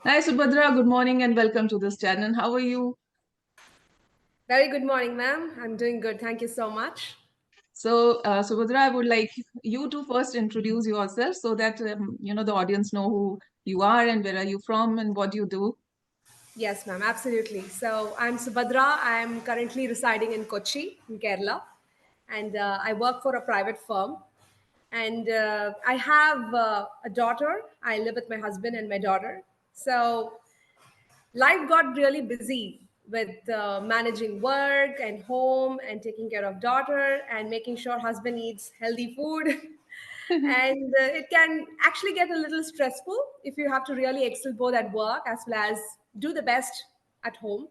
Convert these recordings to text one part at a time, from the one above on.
Hi Subadra, good morning and welcome to this channel. How are you? Very good morning, ma'am. I'm doing good. Thank you so much. Subadra, I would like you to first introduce yourself so that the audience know who you are and where are you from and what you do. Yes, ma'am, absolutely. So I'm Subadra. I'm currently residing in Kochi, in Kerala, and I work for a private firm. And I have a daughter. I live with my husband and my daughter. So life got really busy with managing work and home and taking care of daughter and making sure husband eats healthy food. And it can actually get a little stressful if you have to really excel both at work as well as do the best at home.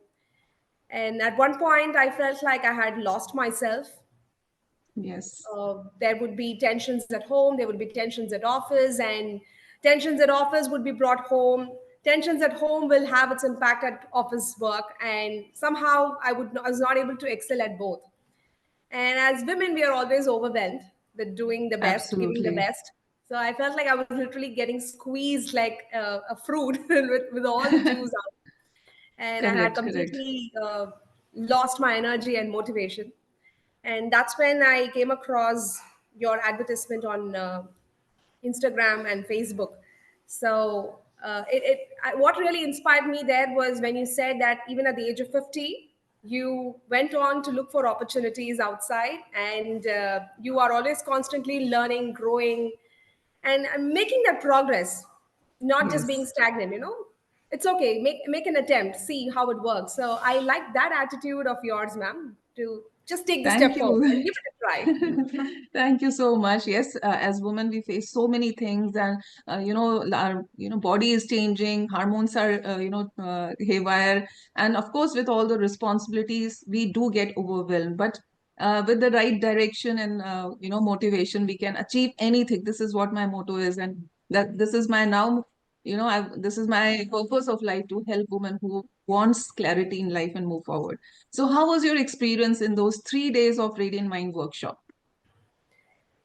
And at one point I felt like I had lost myself. Yes, There would be tensions at home, there would be tensions at office, and tensions at office would be brought home. Tensions at home will have its impact at office work, and somehow I was not able to excel at both. And as women, we are always overwhelmed with doing the best, giving the absolutely. best. So I felt like I was literally getting squeezed like a fruit with all the juice out. And I had Correct, correct. completely lost my energy and motivation. And that's when I came across your advertisement on Instagram and Facebook. So what really inspired me there was when you said that even at the age of 50, you went on to look for opportunities outside, and you are always constantly learning, growing, and making that progress, not just being Yes. stagnant. It's okay. Make an attempt, see how it works. So I like that attitude of yours, ma'am, to just take the Thank step forward and you. give it a try. Thank you so much. Yes, as women, we face so many things, and our body is changing, hormones are haywire, and of course, with all the responsibilities, we do get overwhelmed. But with the right direction and motivation, we can achieve anything. This is what my motto is, and that this is my now. This is my purpose of life to help women who wants clarity in life and move forward. So, how was your experience in those 3 days of Radiant Mind workshop?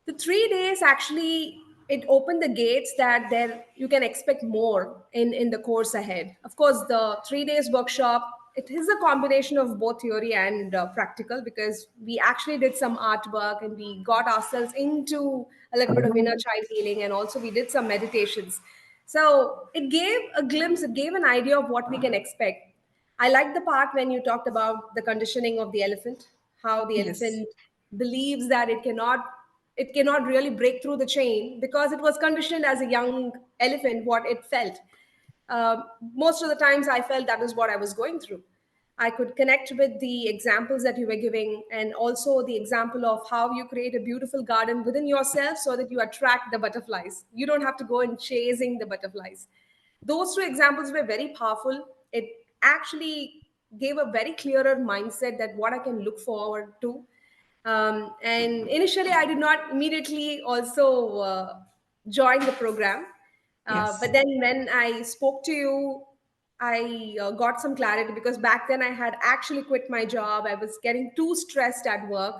The 3 days actually it opened the gates that there you can expect more in the course ahead. Of course, the 3 days workshop it is a combination of both theory and practical, because we actually did some artwork and we got ourselves into a little bit of inner child healing, and also we did some meditations. So it gave a glimpse, it gave an idea of what we can expect. I like the part when you talked about the conditioning of the elephant, how the Yes, elephant believes that it cannot really break through the chain because it was conditioned as a young elephant what it felt. Most of the times I felt that is what I was going through. I could connect with the examples that you were giving, and also the example of how you create a beautiful garden within yourself so that you attract the butterflies. You don't have to go and chasing the butterflies. Those two examples were very powerful. It actually gave a very clearer mindset that what I can look forward to. And initially, I did not immediately also join the program. But yes. then when I spoke to you, I got some clarity, because back then I had actually quit my job. I was getting too stressed at work,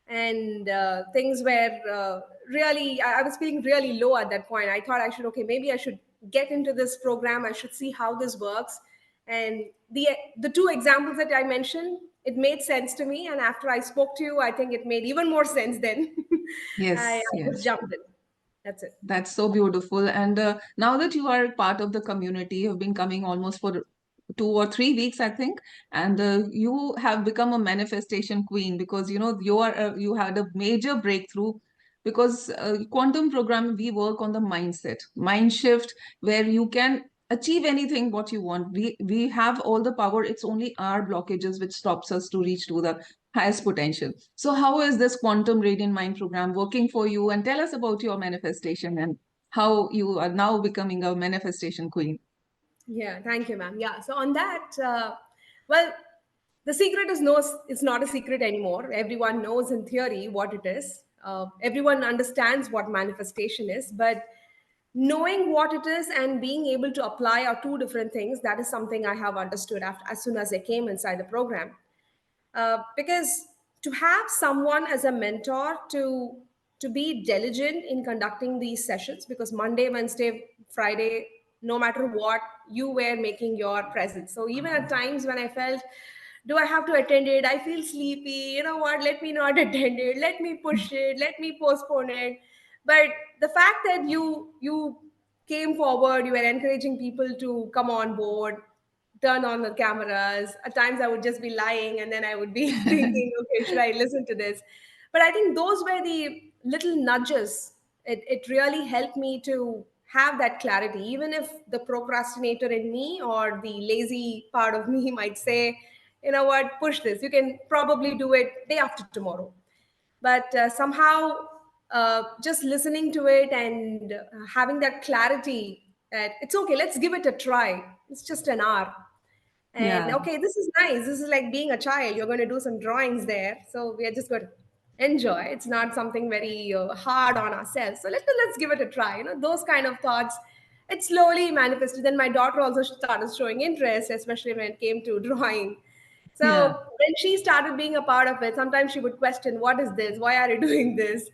and things were really, I was feeling really low at that point. I thought I should, okay, maybe I should get into this program. I should see how this works. And the two examples that I mentioned, it made sense to me. And after I spoke to you, I think it made even more sense then. I Yes, just yes. jumped in. That's it. That's so beautiful. And now that you are part of the community, you've been coming almost for 2 or 3 weeks, I think, and you have become a manifestation queen because you had a major breakthrough because quantum program we work on the mindset, mind shift, where you can achieve anything what you want. We have all the power. It's only our blockages which stops us to reach to the highest potential. So, how is this Quantum Radiant Mind program working for you? And tell us about your manifestation and how you are now becoming a manifestation queen. Yeah, thank you, ma'am. Yeah, so on that, well, the secret is no, it's not a secret anymore. Everyone knows in theory what it is. Everyone understands what manifestation is, but knowing what it is and being able to apply are two different things. That is something I have understood after, as soon as I came inside the program. Because to have someone as a mentor to be diligent in conducting these sessions, because Monday, Wednesday, Friday, no matter what, you were making your presence. So even at times when I felt, do I have to attend it? I feel sleepy. You know what? Let me not attend it. Let me push it. Let me postpone it. But the fact that you came forward, you were encouraging people to come on board, turn on the cameras. At times I would just be lying and then I would be thinking, okay, should I listen to this? But I think those were the little nudges. It really helped me to have that clarity, even if the procrastinator in me or the lazy part of me might say, you know what, push this. You can probably do it day after tomorrow. But somehow, just listening to it and having that clarity that it's okay, let's give it a try. It's just an hour. And Yeah, okay, this is nice. This is like being a child. You're going to do some drawings there. So we are just going to enjoy. It's not something very hard on ourselves. So let's give it a try. Those kind of thoughts. It slowly manifested. Then my daughter also started showing interest, especially when it came to drawing. So yeah. when she started being a part of it, sometimes she would question, "What is this? Why are you doing this?"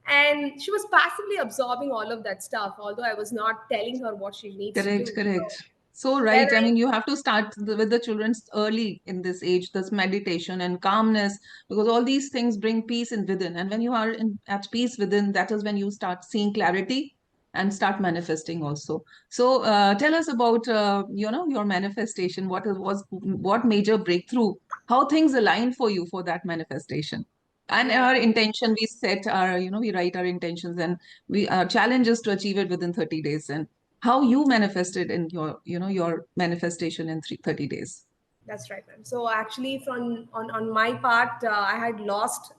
And she was passively absorbing all of that stuff, although I was not telling her what she needs to Correct, do. So correct. So when right. I I mean, you have to start with the children early in this age, this meditation and calmness, because all these things bring peace in within. And when you are at peace within, that is when you start seeing clarity and start manifesting also. So tell us about your manifestation. What major breakthrough? How things align for you for that manifestation? And yeah. our intention, we set our, we write our intentions, and we our challenge is to achieve it within 30 days. And how you manifested in your manifestation in 30 days. That's right, ma'am. So actually, on my part, I had lost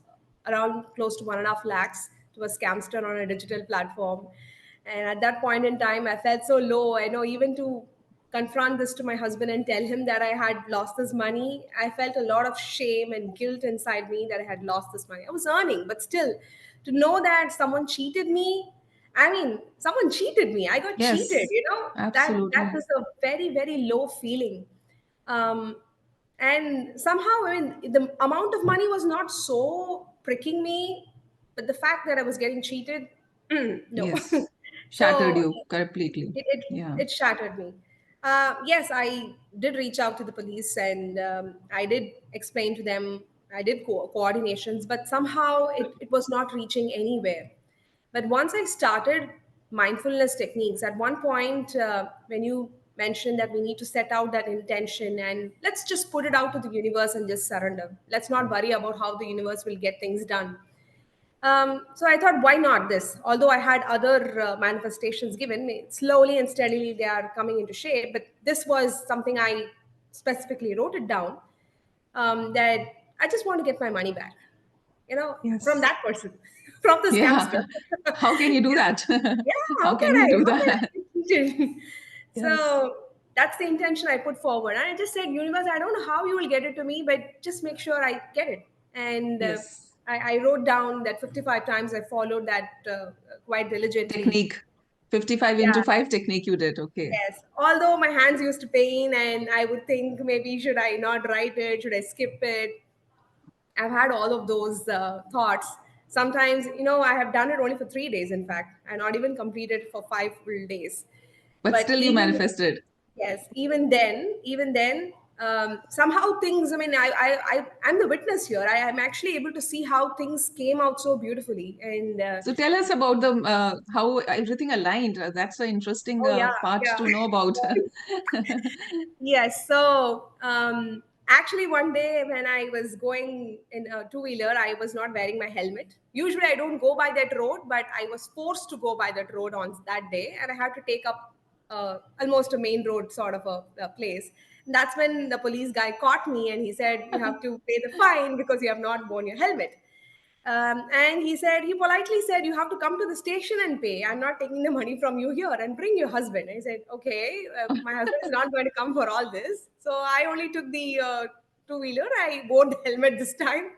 around close to 1.5 lakhs to a scamster on a digital platform, and at that point in time, I felt so low. I know even to confront this to my husband and tell him that I had lost this money, I felt a lot of shame and guilt inside me that I had lost this money. I was earning, but still, to know that someone cheated me. I mean, someone cheated me. I got cheated. Yes, That absolutely. was a very very low feeling. um, and somehow, I mean, the amount of money was not so pricking me, but the fact that I was getting cheated, no. Yes, shattered So you completely. it, it Yeah. it shattered me. Yes, I did reach out to the police and I did explain to them. I did coordinations, but somehow it was not reaching anywhere. But once I started mindfulness techniques, at one point, when you mentioned that we need to set out that intention and let's just put it out to the universe and just surrender. Let's not worry about how the universe will get things done. So I thought, why not this? Although I had other manifestations given me, slowly and steadily they are coming into shape. But this was something I specifically wrote it down, that I just want to get my money back, from Yes. that person, from the scamster. Yeah. How can you do that? Yeah, How can we do how can that? I be cheated? Yes. So that's the intention I put forward. And I just said, universe, I don't know how you will get it to me, but just make sure I get it. And Yes. I wrote down that 55 times. I followed that quite diligently. Technique. 55 Yeah, into 5 technique you did. Okay. yes. Although my hands used to pain and I would think, maybe should I not write it? Should I skip it? I've had all of those thoughts. Sometimes, I have done it only for 3 days, in fact. I not even completed for 5 full days. But But still you even, manifested. yes, even then, somehow things, I mean, I'm the witness here. I am actually able to see how things came out so beautifully. And So tell us about the how everything aligned. That's an interesting oh, yeah, part yeah. to know about. Yes. So actually, one day when I was going in a two-wheeler, I was not wearing my helmet. Usually, I don't go by that road, but I was forced to go by that road on that day, and I had to take up almost a main road sort of a place. And that's when the police guy caught me, and he said, "You have to pay the fine because you have not worn your helmet." And he politely said, "You have to come to the station and pay. I'm not taking the money from you here, and bring your husband." I said, "Okay, my husband is not going to come for all this." So I only took the two-wheeler. I wore the helmet this time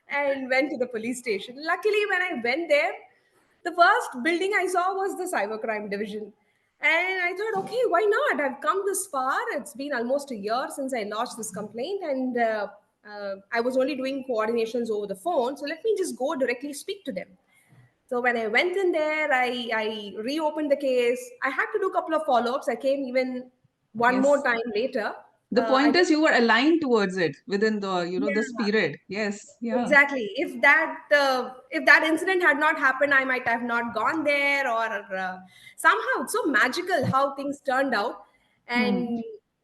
and went to the police station. Luckily, when I went there, the first building I saw was the cybercrime division. And I thought, okay, why not? I've come this far. It's been almost a year since I lodged this complaint, and I was only doing coordinations over the phone. So let me just go directly speak to them. So when I went in there, I reopened the case. I had to do a couple of follow-ups. I came even one more Yes. time later. The I point did, is you were aligned towards it within the, this yeah, period. Yes. Yeah. exactly. If that incident had not happened, I might have not gone there, or somehow it's so magical how things turned out. Hmm.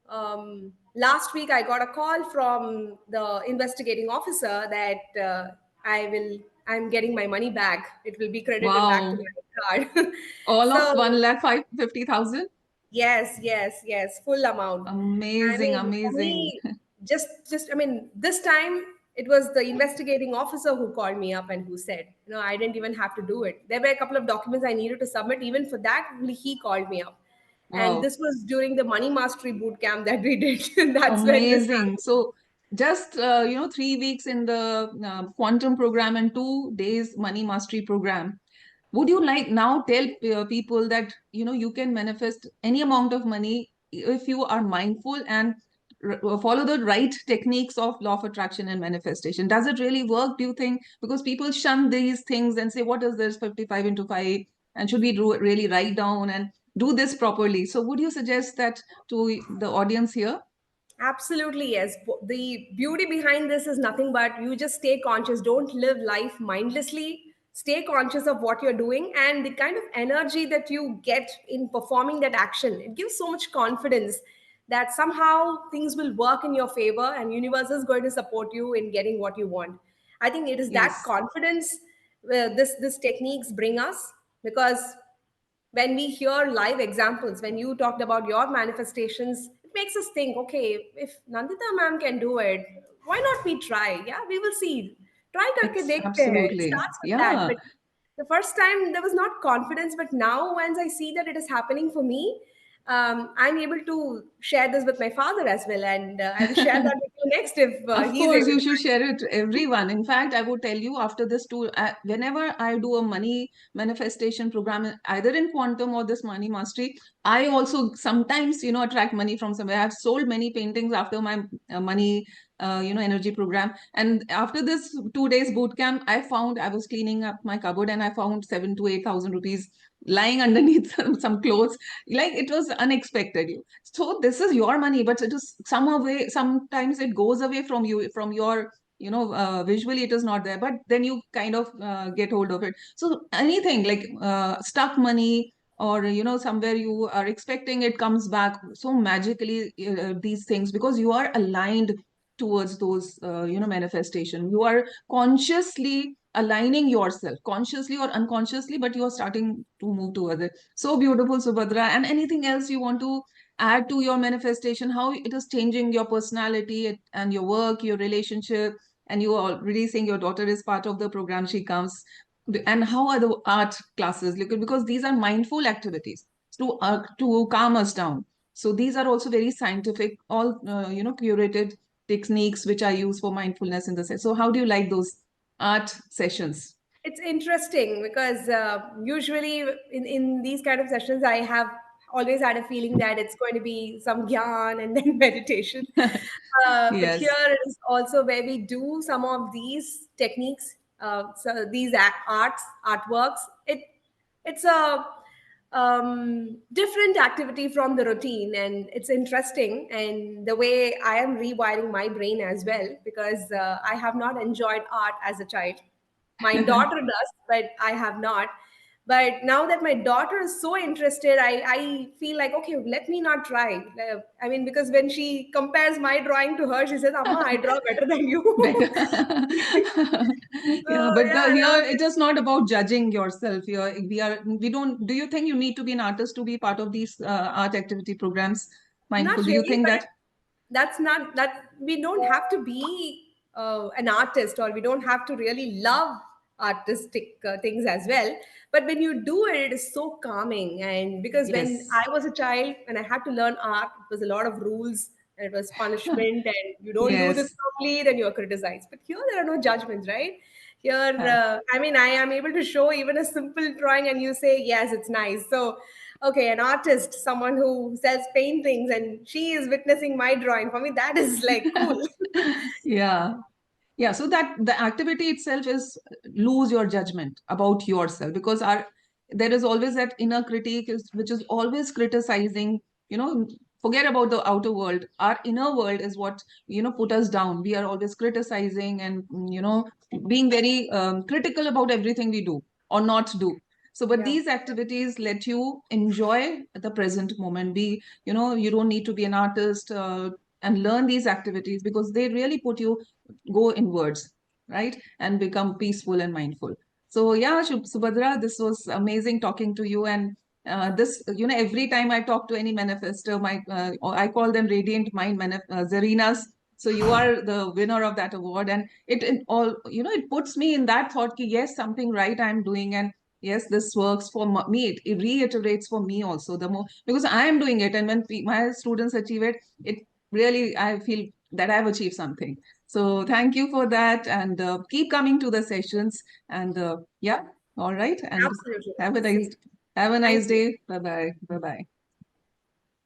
And last week, I got a call from the investigating officer that I'm getting my money back. It will be credited back to Wow. my card. All of So 1,50,000. yes, yes, yes, full amount. I Amazing, mean, for amazing. me, I mean, this time it was the investigating officer who called me up and who said, I didn't even have to do it. There were a couple of documents I needed to submit. Even for that, only he called me up. And Wow. this was during the money mastery boot camp that we did. And that's when this Amazing. happened. So just 3 weeks in the quantum program and 2 days money mastery program. Would you like now tell people that you can manifest any amount of money if you are mindful and follow the right techniques of law of attraction and manifestation? Does it really work, do you think? Because people shun these things and say, what is this 55 into 5, and should we really write down and do this properly? So would you suggest that to the audience here? Absolutely, yes. The beauty behind this is nothing but you just stay conscious. Don't live life mindlessly. Stay conscious of what you're doing and the kind of energy that you get in performing that action. It gives so much confidence that somehow things will work in your favor and universe is going to support you in getting what you want. I think it is that Yes. confidence this techniques bring us, because when we hear live examples, when you talked about your manifestations, it makes us think, okay, if Nandita ma'am can do it, why not we try? Yeah, we will see. Try karke dekhte hai. It Absolutely. starts with that. Yeah. But the first time there was not confidence, but now once I see that it is happening for me, I'm able to share this with my father as well, and I will share that with you next if Of he's course, able you to. should share it to everyone. In fact, I would tell you after this too, whenever I do a money manifestation program, either in quantum or this money mastery, I also sometimes, attract money from somewhere. I've sold many paintings after my money, energy program. And after this 2 days boot camp, I was cleaning up my cupboard and I found 7 to 8 thousand rupees lying underneath some clothes. Like it was unexpected. So this is your money, but it is some way, sometimes it goes away from you, from your visually it is not there, but then you kind of get hold of it. So anything like stuck money, or somewhere you are expecting, it comes back so magically, these things, because you are aligned towards those manifestation. You are consciously aligning yourself, consciously or unconsciously, but you are starting to move towards it. So beautiful, Subhadra. And anything else you want to add to your manifestation, how it is changing your personality and your work, your relationship? And you are already saying your daughter is part of the program, she comes. And how are the art classes? Because these are mindful activities to calm us down. So these are also very scientific, all curated techniques which I use for mindfulness in the set. So how do you like those art sessions? It's interesting because usually in these kind of sessions, I have always had a feeling that it's going to be some gyan and then meditation. But here Yes. it is also where we do some of these techniques, so these artworks. It's a different activity from the routine, and it's interesting. And the way I am rewiring my brain as well, because I have not enjoyed art as a child. My daughter does, but I have not. But now that my daughter is so interested, I feel like, okay, let me not try. I mean, because when she compares my drawing to her, she says, Amma, I draw better than you. Better. So Yeah, but yeah, now here it is not about judging yourself. Here we don't. Do you think you need to be an artist to be part of these art activity programs? not Mindful. Do you really, think but that? that's not that we don't have to be an artist, or we don't have to really love artistic things as well. But when you do it, it is so calming. And because when Yes. I was a child and I had to learn art, it was a lot of rules and it was punishment, and you don't do this Yes. properly, then you're criticized. But here there are no judgments, right? Here, Yeah. I mean, I am able to show even a simple drawing and you say yes, it's nice. So okay, an artist, someone who sells paintings, and she is witnessing my drawing, for me that is like cool. Yeah. Yeah, so that the activity itself is lose your judgment about yourself, because our there is always that inner critique is which is always criticizing, you know, forget about the outer world. Our inner world is what, put us down. We are always criticizing and, being very critical about everything we do or not do. So, but Yeah. these activities let you enjoy the present moment. You don't need to be an artist and learn these activities because they really put you go inwards, right? And become peaceful and mindful. So yeah, Subhadra, this was amazing talking to you. And every time I talk to any manifestor, or I call them Radiant Mind Zarinas. So you are the winner of that award, and it all, it puts me in that thought that yes, something right I'm doing, and yes, this works for me. It reiterates for me also the more because I am doing it, and when my students achieve it, it really I feel that I've achieved something. So thank you for that, and keep coming to the sessions. And yeah, all right, and Absolutely. have a See, nice have a thank nice you. day. Bye bye. Bye bye.